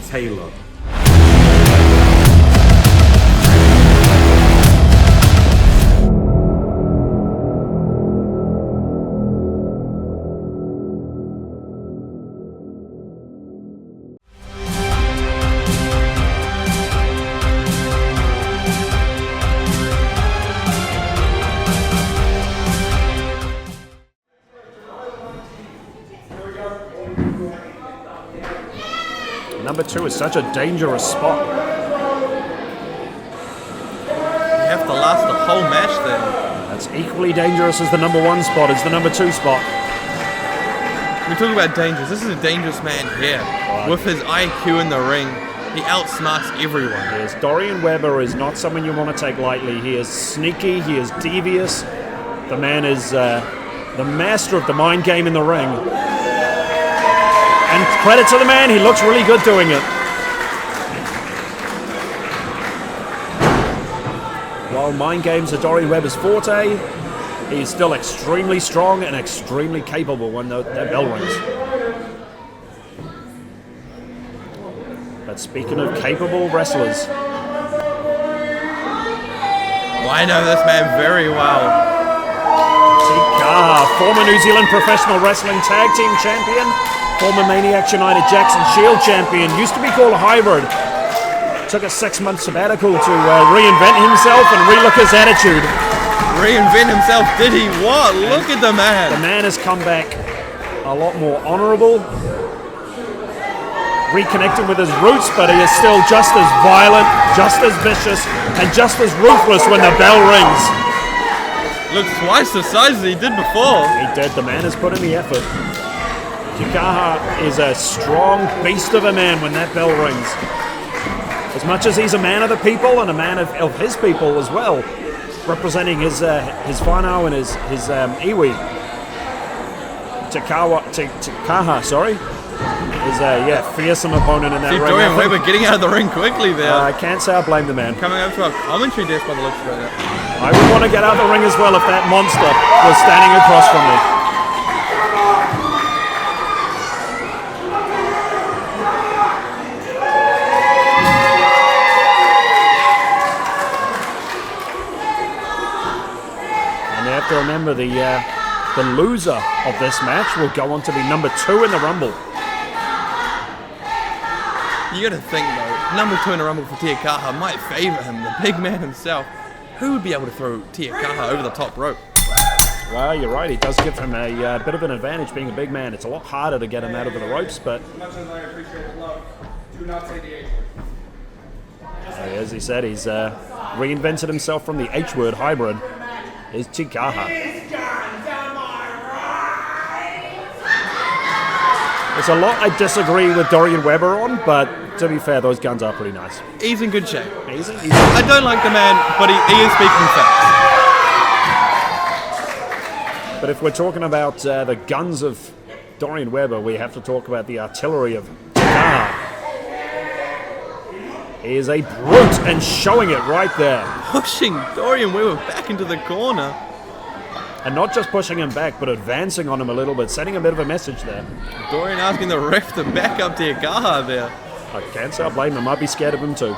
Taylor. Number 2 is such a dangerous spot. You have to last the whole match then. That's equally dangerous as the number 1 spot, is the number 2 spot. We talk about dangerous. This is a dangerous man here. Right. With his IQ in the ring, he outsmarts everyone. Yes, Dorian Webber is not someone you want to take lightly. He is sneaky, he is devious. The man is the master of the mind game in the ring. And credit to the man, he looks really good doing it. While mind games are Dorian Webber's forte, he's still extremely strong and extremely capable when that bell rings. But speaking of capable wrestlers, I know this man very well. Kaha, former New Zealand Professional Wrestling Tag Team Champion, former Maniacs United Jackson Shield Champion, used to be called Hybrid. Took a 6-month sabbatical to reinvent himself and relook his attitude. Reinvent himself, did he? What? Look at the man. The man has come back a lot more honorable, reconnecting with his roots, but he is still just as violent, just as vicious, and just as ruthless when the bell rings. Looks twice the size as he did before. He did. The man has put in the effort. Kaha is a strong beast of a man when that bell rings. As much as he's a man of the people and a man of his people as well, representing his whānau and his iwi. Kaha, is a fearsome opponent in that ring. Dorian Webber getting out of the ring quickly there. I can't say I blame the man. Coming up to our commentary desk by the looks of it. I would want to get out of the ring as well if that monster was standing across from me. And you have to remember the loser of this match will go on to be number 2 in the Rumble. You got to think though, number 2 in the Rumble for Kaha might favour him, the big man himself. Who would be able to throw Kaha over the top rope? Well, you're right. He does give him a bit of an advantage being a big man. It's a lot harder to get him out of the ropes, but As much as I appreciate the love, do not say the H word. as he said, he's reinvented himself from the H word hybrid. Is Kaha. There's a lot I disagree with Dorian Webber on, but to be fair, those guns are pretty nice. He's in good shape. I don't like the man, but he is speaking facts. But if we're talking about the guns of Dorian Webber, we have to talk about the artillery of Kaha. He is a brute and showing it right there. Pushing Dorian Webber back into the corner. And not just pushing him back, but advancing on him a little bit, sending a bit of a message there. Dorian asking the ref to back up Kaha there. I can't say I blame him. I'd be scared of him too.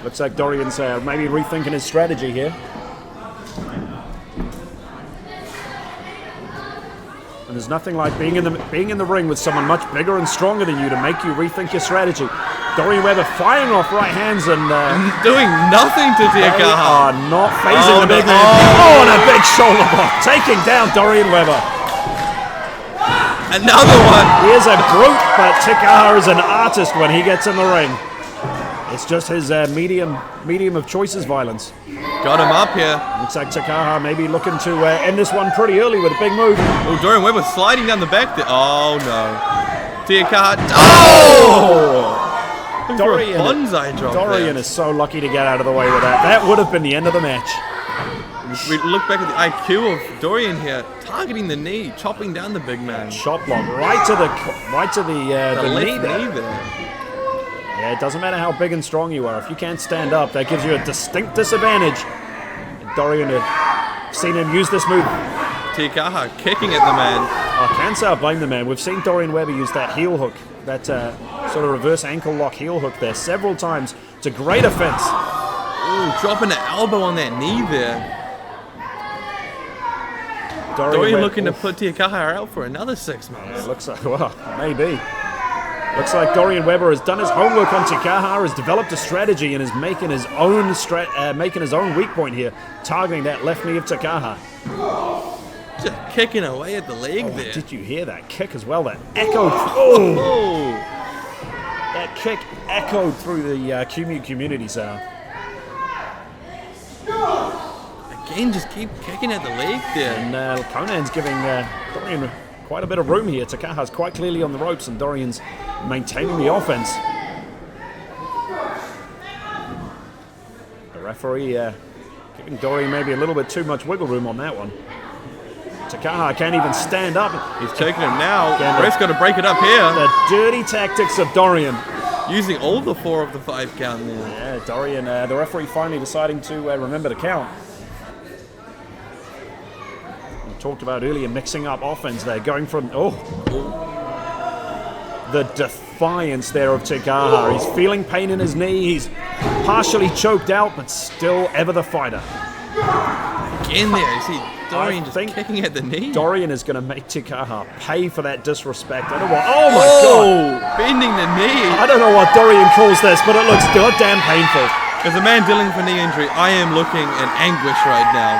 Looks like Dorian's maybe rethinking his strategy here. And there's nothing like being in the ring with someone much bigger and stronger than you to make you rethink your strategy. Dorian Webber firing off right hands and doing nothing to Kaha. Kaha. Are not phasing the big man. Oh, and a big shoulder block, taking down Dorian Webber. Another one. He is a brute, but Kaha is an artist when he gets in the ring. It's just his medium of choices violence. Got him up here. Looks like Kaha maybe looking to end this one pretty early with a big move. Oh, Dorian Webber sliding down the back there. Oh no. Kaha. Oh! Dorian bonsai drop is so lucky to get out of the way with that. That would have been the end of the match. We look back at the IQ of Dorian here, targeting the knee, chopping down the big man. Chop block right to the left knee there. Yeah, it doesn't matter how big and strong you are. If you can't stand up, that gives you a distinct disadvantage. Dorian had seen him use this move. Kaha kicking at the man. I can't say I blame the man. We've seen Dorian Webber use that heel hook, that sort of reverse ankle lock heel hook there several times to great offense. Ooh, dropping an elbow on that knee there. Dorian looking to put Kaha out for another 6 months. It looks like, well, maybe. Looks like Dorian Webber has done his homework on Kaha, has developed a strategy, and is making his own weak point here, targeting that left knee of Kaha. Just kicking away at the leg there. Did you hear that kick as well? That echoed. Oh! That kick echoed through the community sound. Again, just keep kicking at the leg there. And Conan's giving Dorian quite a bit of room here. Takaha's quite clearly on the ropes, and Dorian's maintaining the offense. The referee giving Dorian maybe a little bit too much wiggle room on that one. Kaha can't even stand up. He's taking him now. Ref's got to break it up here. The dirty tactics of Dorian. Using all the 4 of the 5 count there. Yeah, Dorian, the referee finally deciding to remember to count. We talked about earlier mixing up offense there, going from, the defiance there of Kaha. He's feeling pain in his knee. He's partially choked out, but still ever the fighter. Again there, you see Dorian just kicking at the knee. Dorian is going to make Kaha pay for that disrespect. I don't know what. Oh my God! Bending the knee. I don't know what Dorian calls this, but it looks goddamn painful. As a man dealing with a knee injury, I am looking in anguish right now.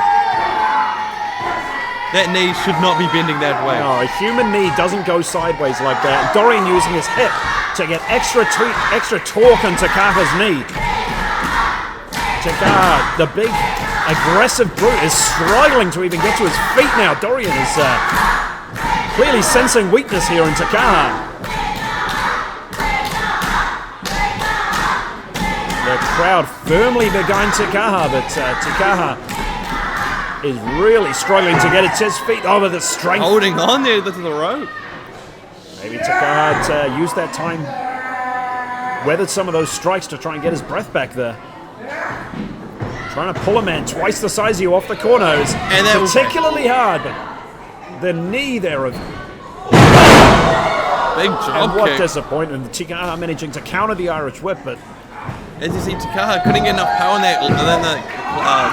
That knee should not be bending that way. No, a human knee doesn't go sideways like that. Dorian using his hip to get extra torque on Takaha's knee. Kaha, the big aggressive brute, is struggling to even get to his feet now. Dorian is clearly sensing weakness here in Kaha. The crowd firmly behind Kaha, but Kaha is really struggling to get his feet over the strength. Holding on there to the rope. Maybe Kaha used that time, weathered some of those strikes to try and get his breath back there. Trying to pull a man twice the size of you off the corner is particularly hard, but the knee there of... Big drop and what kick. Disappointment. Kaha managing to counter the Irish whip, but... As you see, Kaha couldn't get enough power on that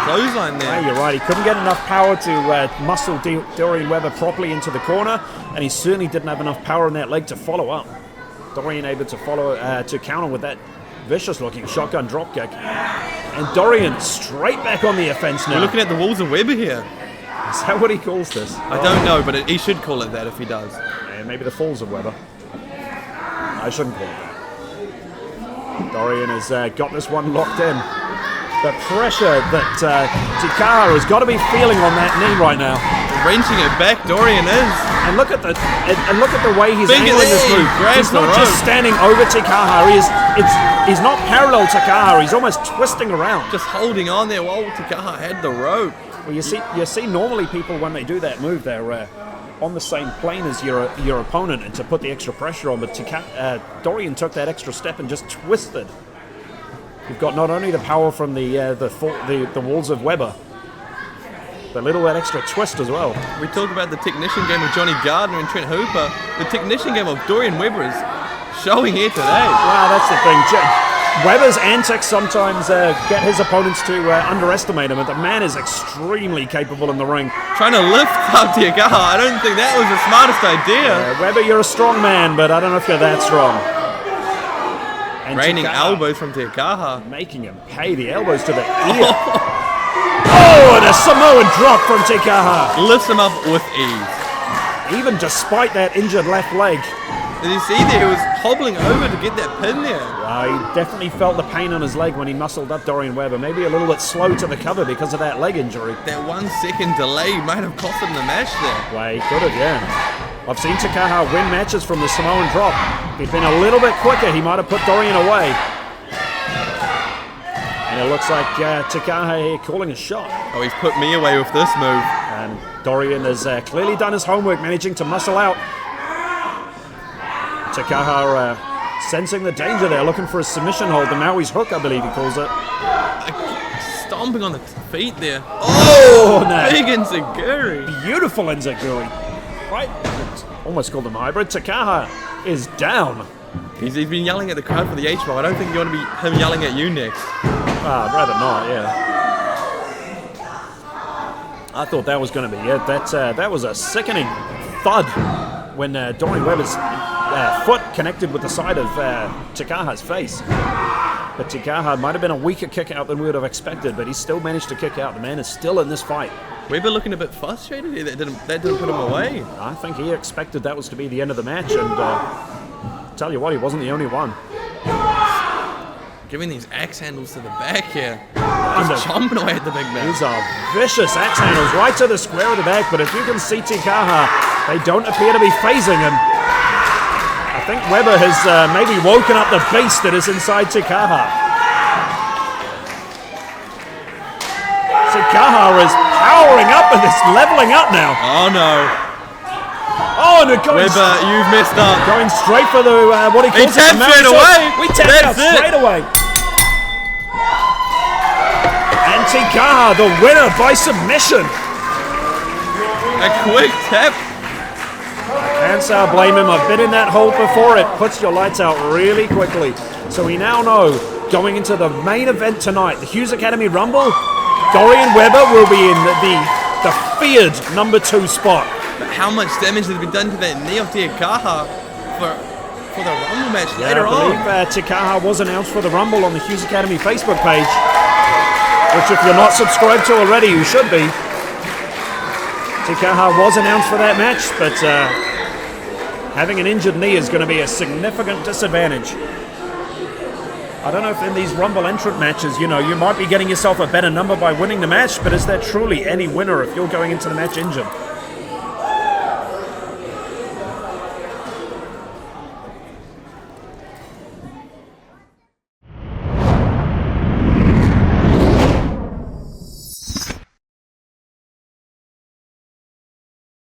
clothesline there. Yeah, you're right. He couldn't get enough power to muscle Dorian Webber properly into the corner, and he certainly didn't have enough power in that leg to follow up. Dorian able to to counter with that vicious-looking shotgun dropkick. And Dorian straight back on the offense now. We're looking at the walls of Webber here. Is that what he calls this? I don't know, but he should call it that if he does. Yeah, maybe the falls of Webber. I shouldn't call it that. Dorian has got this one locked in. The pressure that Kaha has got to be feeling on that knee right now. Wrenching it back, Dorian is. And look at the way he's angling this move. He's not just standing over Kaha. He's not parallel to Kaha. He's almost twisting around. Just holding on there while Kaha had the rope. Well, you see normally people when they do that move, they're on the same plane as your opponent, and to put the extra pressure on. But Dorian took that extra step and just twisted. You've got not only the power from the walls of Webber, but that extra twist as well. We talk about the technician game of Johnny Gardner and Trent Hooper. The technician game of Dorian Webber is showing here today. Wow, that's the thing. Webber's antics sometimes get his opponents to underestimate him, but the man is extremely capable in the ring. Trying to lift up Kaha, I don't think that was the smartest idea. Webber, you're a strong man, but I don't know if you're that strong. And Raining elbows from Kaha. Making him pay the elbows to the ear. Oh, and a Samoan drop from Kaha. Lifts him up with ease. Even despite that injured left leg. Did you see there? He was hobbling over to get that pin there. He definitely felt the pain on his leg when he muscled up Dorian Webber. Maybe a little bit slow to the cover because of that leg injury. That 1 second delay might have cost him the match there. Well, he could have, yeah. I've seen Kaha win matches from the Samoan drop. If he'd been a little bit quicker, he might have put Dorian away. And It looks like Kaha here calling a shot. Oh, he's put me away with this move. And Dorian has clearly done his homework, managing to muscle out. Kaha sensing the danger there, looking for a submission hold. The Maui's hook, I believe he calls it. Stomping on the feet there. Oh, no. Big enziguri. Beautiful enziguri. Right. Almost called him hybrid. Kaha is down. He's been yelling at the crowd for the H-bomb. I don't think you want to be him yelling at you next. I'd rather not, yeah. I thought that was going to be it. That was a sickening thud when Dorian Webber's foot connected with the side of Kaha's face. But Kaha might have been a weaker kick out than we would have expected, but he still managed to kick out. The man is still in this fight. Weber looking a bit frustrated here. That didn't put him away. I think he expected that was to be the end of the match, and tell you what, he wasn't the only one. Giving these axe handles to the back here. Just chomping away at the big man. These are vicious axe handles right to the square of the back, but if you can see Kaha, they don't appear to be phasing him. I think Webber has maybe woken up the beast that is inside Kaha. Kaha is powering up and it's leveling up now. Oh no. Oh, and Webber, you've messed up. Going straight for the, what he calls tapped straight away. We tapped out straight away. And Kaha, the winner by submission. A quick tap. Can't say I blame him. I've been in that hole before. It puts your lights out really quickly. So we now know, going into the main event tonight, the Hughes Academy Rumble, Dorian Webber will be in the feared number 2 spot. But how much damage has been done to that knee of Kaha for the Rumble match later on? I believe Kaha was announced for the Rumble on the Hughes Academy Facebook page, which if you're not subscribed to already, you should be. Kaha was announced for that match, but having an injured knee is going to be a significant disadvantage. I don't know if in these Rumble entrant matches, you might be getting yourself a better number by winning the match, but is there truly any winner if you're going into the match injured?